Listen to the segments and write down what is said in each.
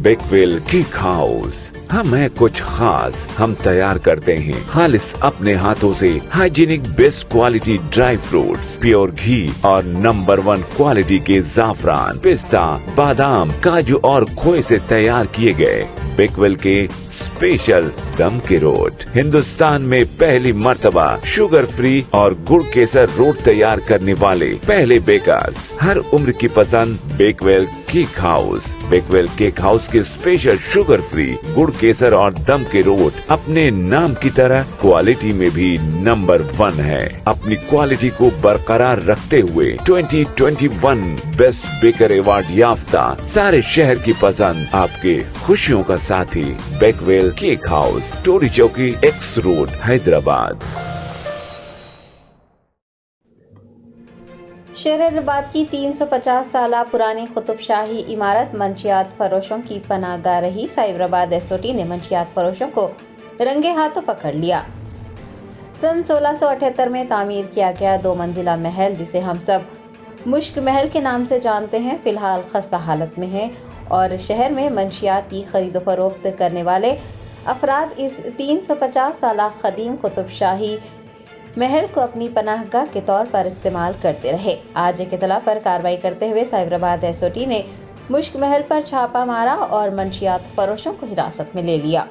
Bakewell cake house. हम है कुछ खास, हम तैयार करते हैं खालिस अपने हाथों से hygienic best quality dry fruits, pure घी और नंबर 1 क्वालिटी के जाफरान, पिस्ता, बादाम, काजू और खोए से तैयार किए गए बेकवेल के स्पेशल दम के रोट। हिंदुस्तान में पहली मर्तबा शुगर फ्री और गुड़ केसर रोट तैयार करने वाले पहले बेकर्स। हर उम्र की पसंद Bakewell cake house. Bakewell cake house के स्पेशल शुगर फ्री, गुड़ केसर और दम के रोट अपने नाम की तरह क्वालिटी में भी नंबर 1 है। अपनी क्वालिटी को बरकरार रखते हुए 2021 बेस्ट बेकर अवार्ड याफ्ता सारे शहर की पसंद, आपके खुशियों का साथी बेकवेल केक हाउस, टोरी चौकी, एक्स रोड, हैदराबाद। शहर हैदराबाद की 350 साल पुरानी कुतुबशाही इमारत मंशियात फरोशों की पनाहगाह रही साइबराबाद एसओटी ने मंशियात फरोशों को रंगे हाथों पकड़ लिया। सन 1678 में तामीर किया गया 2 मंजिला महल, जिसे हम सब मुश्क महल के नाम से जानते हैं, फिलहाल खस्ता हालत में है और शहर में मंशियात की खरीद फरोख्त करने वाले अफराद इस 350 साल कदीम कुतुबशाही महल को अपनी पनाहगाह के तौर पर इस्तेमाल करते रहे। आज एक इतला पर कार्रवाई करते हुए साइबराबाद एसओटी ने मुश्क महल पर छापा मारा और मंशियात फरोशों को हिरासत में ले लिया।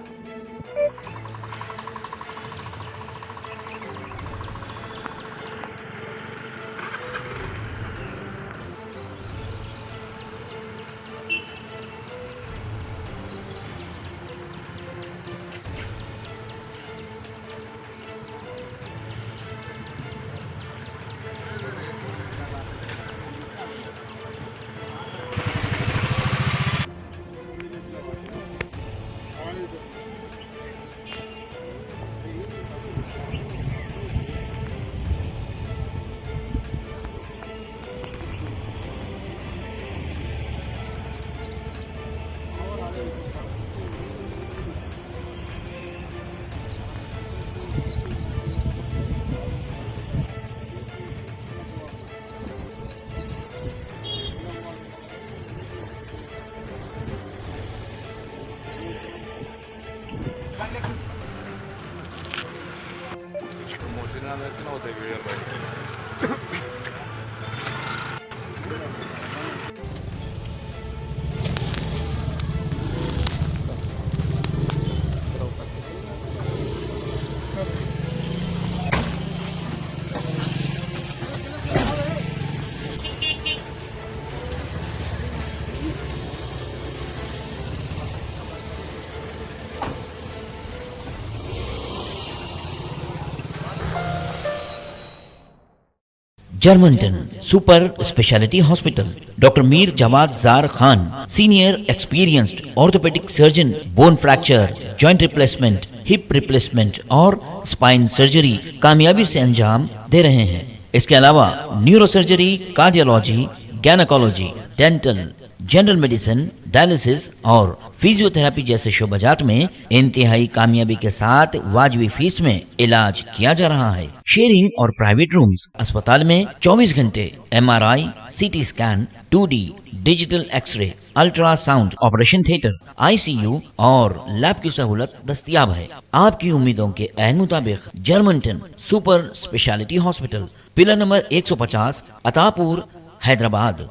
जर्मनटन super speciality hospital, doctor Mir Jawad Zar Khan, senior experienced orthopaedic surgeon, bone fracture, joint replacement, hip replacement और स्पाइन सर्जरी कामयाबी से अंजाम दे रहे हैं। इसके अलावा neuro surgery, cardiology, gynaecology, dental, general medicine, dialysis और फिजियोथेरेपी जैसे शोबाजात में इंतहाई कामयाबी के साथ वाजबी फीस में इलाज किया जा रहा है। शेयरिंग और प्राइवेट रूम्स, अस्पताल में 24 घंटे MRI, CT scan, 2D digital X-ray, ultrasound, operation theatre, ICU और लैब की सहूलत दस्तयाब है। आपकी उम्मीदों के ऐन मुताबिक Germanten super speciality hospital, pillar number 150, Attapur, Hyderabad.